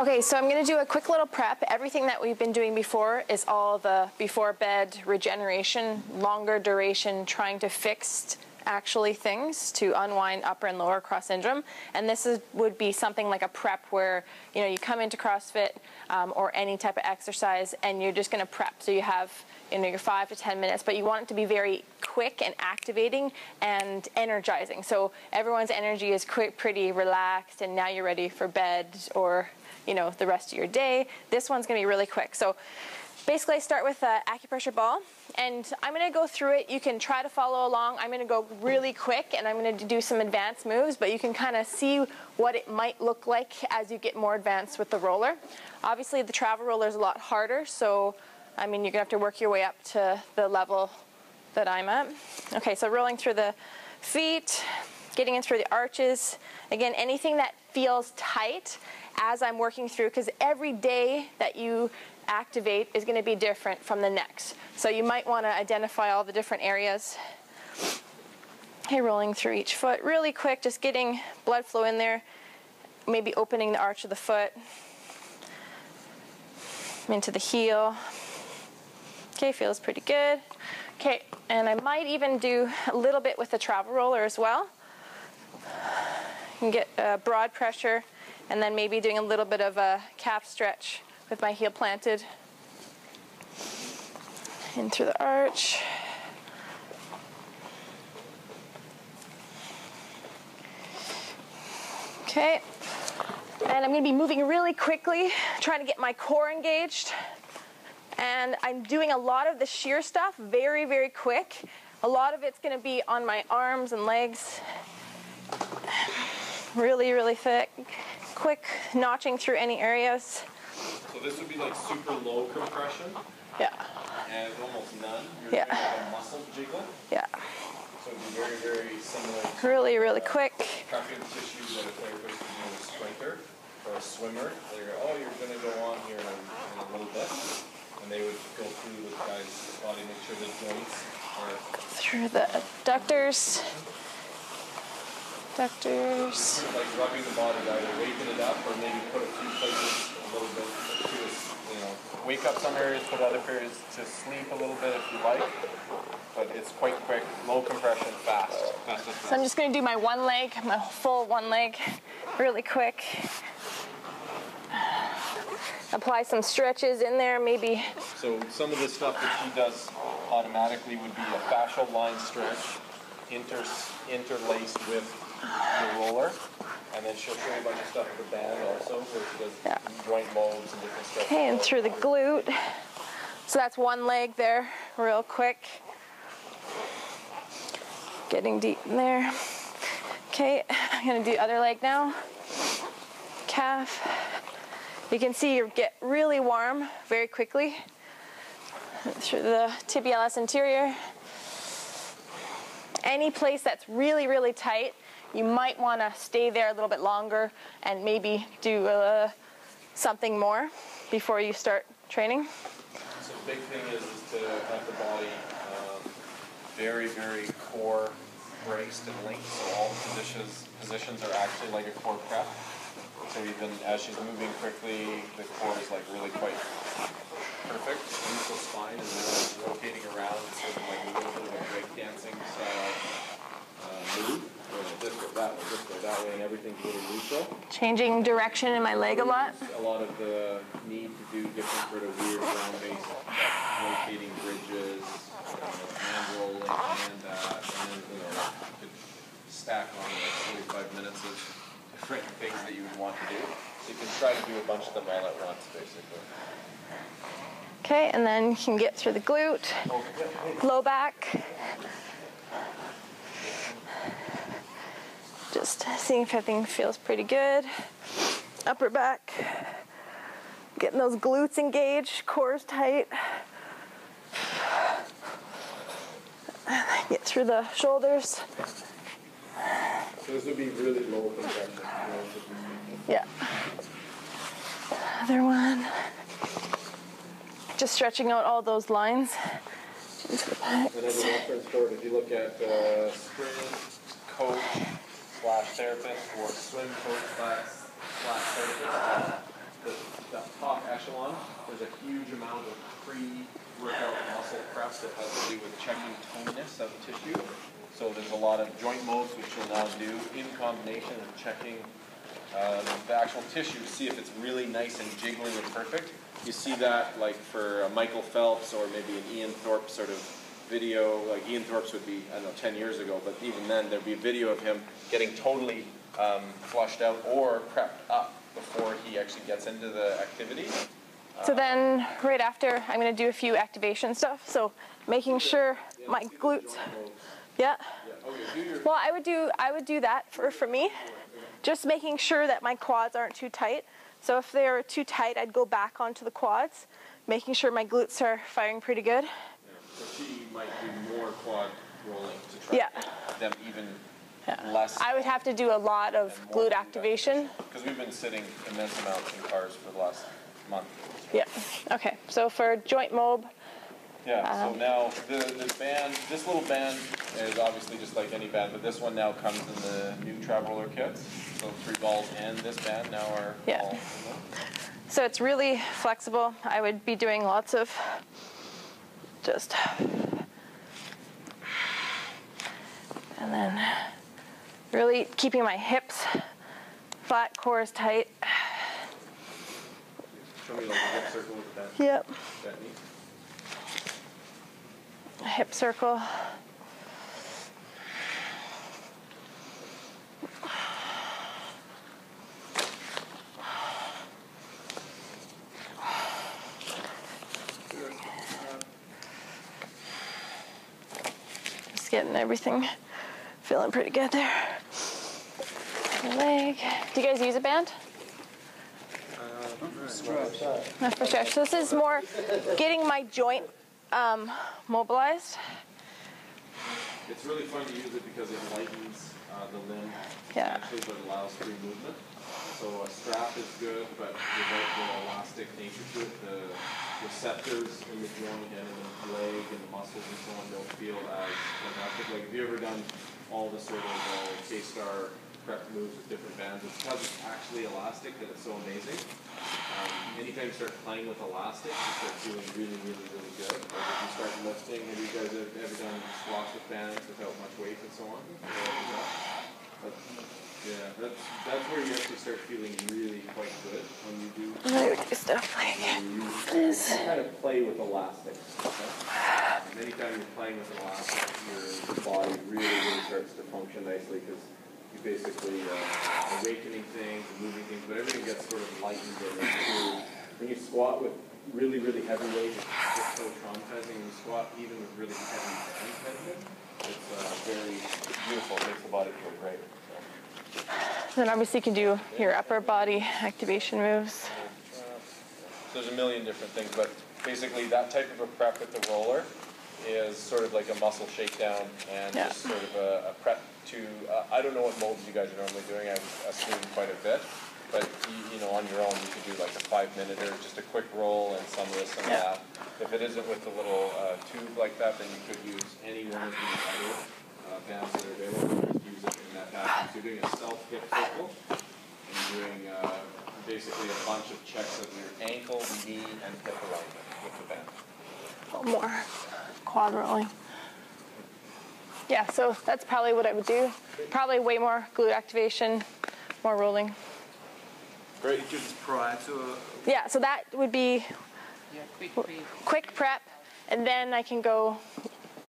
Okay, so I'm going to do a quick little prep. Everything that we've been doing before is all the before bed regeneration, longer duration, trying to fix actually things to unwind upper and lower cross syndrome. And this would be something like a prep where, you know, you come into CrossFit or any type of exercise and you're just going to prep. So you have, you know, your 5 to 10 minutes, but you want it to be very quick and activating and energizing. So everyone's energy is quick, pretty relaxed, and now you're ready for bed or, you know, the rest of your day. This one's going to be really quick. So basically I start with an acupressure ball, and I'm going to go through it. You can try to follow along. I'm going to go really quick, and I'm going to do some advanced moves, but you can kind of see what it might look like as you get more advanced with the roller. Obviously the travel roller is a lot harder, so I mean, you're going to have to work your way up to the level that I'm at. Okay, so rolling through the feet, getting in through the arches. Again, anything that feels tight as I'm working through, because every day that you activate is going to be different from the next. So you might want to identify all the different areas. Okay, rolling through each foot really quick, just getting blood flow in there, maybe opening the arch of the foot into the heel. Okay, feels pretty good. Okay, and I might even do a little bit with the travel roller as well. You can get broad pressure, and then maybe doing a little bit of a calf stretch with my heel planted. In through the arch. Okay, and I'm going to be moving really quickly, trying to get my core engaged. And I'm doing a lot of the shear stuff very, very quick. A lot of it's going to be on my arms and legs. Really, really thick. Quick notching through any areas. So this would be like super low compression? Yeah. And almost none? You're doing like a muscle jiggle? Yeah. So it would be very, very similar to really, really quick. Tracking tissues that a therapist would do with a sprinter or a swimmer. They go, oh, you're going to go on here in a little bit. And they would go through the guy's body, make sure the joints are... Through the adductors. Adductors. Like rubbing the body, either waking it up or maybe put a few places a little bit to, you know, wake up some areas, put other areas to sleep a little bit if you like. But it's quite quick, low compression, fast. So I'm just going to do my one leg, my full one leg, really quick. Apply some stretches in there, maybe. So some of the stuff that she does automatically would be a fascial line stretch interlaced with the roller. And then she'll show you a bunch of stuff with the band also, where she does joint modes and different stuff. Okay, and through the glute. So that's one leg there, real quick. Getting deep in there. Okay, I'm going to do other leg now. Calf. You can see you get really warm very quickly through the tibialis anterior. Any place that's really, really tight, you might want to stay there a little bit longer and maybe do something more before you start training. So the big thing is to have the body very, very core braced and linked, so all the positions are actually like a core prep. So even as she's moving quickly, the core is like really quite perfect. Neutral spine is really rotating around, sort of like a little bit of a breakdancing style move. This way, that way, and everything's really neutral. Changing direction in my leg a lot. A lot of the need to do different sort of weird ground-based rotating bridges, hand rolling, and you know, could stack on like 45 minutes of different things that you would want to do. So you can try to do a bunch of them all at once, basically. Okay, and then you can get through the glute, low back. Just seeing if everything feels pretty good. Upper back. Getting those glutes engaged, core's tight. Get through the shoulders. So this would be really low compression. Yeah. Other one. Just stretching out all those lines. Into the back. And as a reference for it, if you look at sprint coach / therapist or swim coach / therapist, the that top echelon, there's a huge amount of pre-workout muscle prep that has to do with checking toniness of tissue. So there's a lot of joint modes which you'll now do in combination with checking the actual tissue to see if it's really nice and jiggly and perfect. You see that like for Michael Phelps or maybe an Ian Thorpe sort of video. Like Ian Thorpe's would be, I don't know, 10 years ago, but even then there'd be a video of him getting totally flushed out or prepped up before he actually gets into the activity. So then right after, I'm going to do a few activation stuff. So making sure my glutes. Yeah. Well, I would do that for me. Just making sure that my quads aren't too tight. So if they're too tight, I'd go back onto the quads, making sure my glutes are firing pretty good. Yeah. So she might do more quad rolling to try to get them even less. I would have to do a lot of glute activation. Because we've been sitting immense amounts in cars for the last month. Yeah. Okay. So for joint mob. Yeah, so now the band, this little band is obviously just like any band, but this one now comes in the new travel roller kits. So 3 balls and this band now are all in them. So it's really flexible. I would be doing lots of just, and then really keeping my hips flat, core is tight. Show me like a hip circle with that. Yep. That knee. Hip circle. Just getting everything feeling pretty good there. The leg. Do you guys use a band? Not for stretch. So this is more getting my joint mobilized. It's really fun to use it because it lightens the limb substantially, but allows free movement. So a strap is good, but without the elastic nature to it, the receptors in the joint and in the leg and the muscles and so on don't feel as elastic. Like, have you ever done all the sort of K-Star prep moves with different bands? It's because it's actually elastic that it's so amazing. Anytime you start playing with elastic, you start feeling really, really, really good. Like if you start lifting, have you guys ever done squats with bands without much weight and so on? Yeah, that's where you actually start feeling really quite good when you do stuff like this. You kind of play with elastic. Okay? Anytime you're playing with elastic, your body really, really starts to function nicely because you basically awakening things, moving things, but everything gets sort of lightened in. When you squat with really, really heavy weight, it's so traumatizing. When you squat even with really heavy band it's very beautiful. It makes the body feel great. Then obviously you can do your upper body activation moves. So there's a million different things, but basically that type of a prep with the roller is sort of like a muscle shakedown and just sort of a prep to, I don't know what molds you guys are normally doing. I assume quite a bit, but you know, on your own you could do like a 5-minute or just a quick roll and some of this and that. If it isn't with the little tube like that, then you could use any one of these other bands that are available. Just use it in that pattern. So you're doing a self-hip circle and doing basically a bunch of checks of your ankle, knee, and hip alignment with the band. A little more quad rolling. Yeah, so that's probably what I would do. Probably way more glute activation, more rolling. Great. Just prior to Yeah, so that would be quick prep, and then I can go